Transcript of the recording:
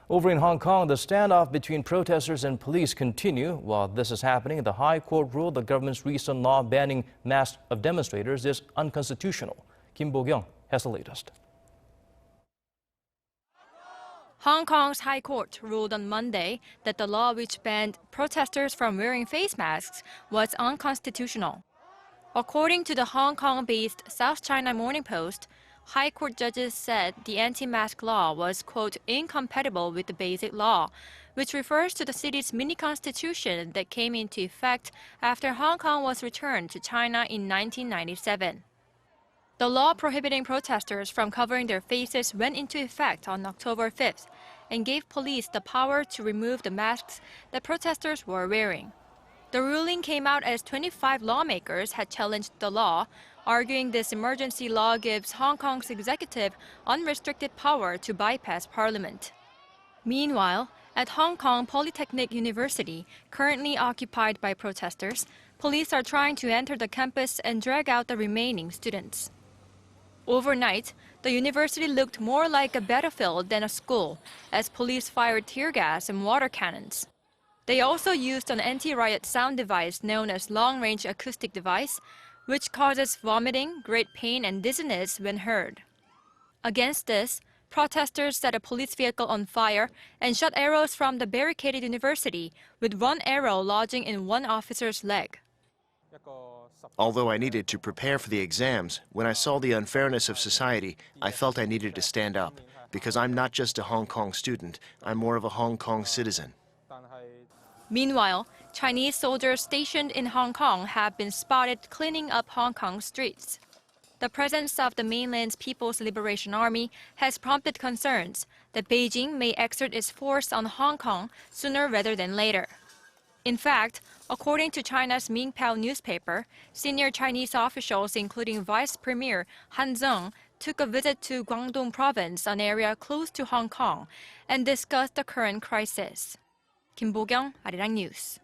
Over in Hong Kong, the standoff between protesters and police continue. While this is happening, the High Court ruled the government's recent law banning masks of demonstrators is unconstitutional. Bo-kyoung has the latest. Hong Kong's High Court ruled on Monday that the law which banned protesters from wearing face masks was unconstitutional. According to the Hong Kong-based South China Morning Post, High Court judges said the anti-mask law was, quote, incompatible with the Basic Law, which refers to the city's mini-constitution that came into effect after Hong Kong was returned to China in 1997. The law prohibiting protesters from covering their faces went into effect on October 5th and gave police the power to remove the masks that protesters were wearing. The ruling came out as 25 lawmakers had challenged the law, arguing this emergency law gives Hong Kong's executive unrestricted power to bypass parliament. Meanwhile, at Hong Kong Polytechnic University, currently occupied by protesters, police are trying to enter the campus and drag out the remaining students. Overnight, the university looked more like a battlefield than a school, as police fired tear gas and water cannons. They also used an anti-riot sound device known as long-range acoustic device, which causes vomiting, great pain, and dizziness when heard. Against this, protesters set a police vehicle on fire and shot arrows from the barricaded university, with one arrow lodging in one officer's leg. Although I needed to prepare for the exams, when I saw the unfairness of society, I felt I needed to stand up, because I'm not just a Hong Kong student, I'm more of a Hong Kong citizen. Meanwhile, Chinese soldiers stationed in Hong Kong have been spotted cleaning up Hong Kong streets. The presence of the mainland's People's Liberation Army has prompted concerns that Beijing may exert its force on Hong Kong sooner rather than later. In fact, according to China's Mingpao newspaper, senior Chinese officials, including Vice Premier Han Zheng, took a visit to Guangdong Province, an area close to Hong Kong, and discussed the current crisis. Bo-kyoung, Arirang News.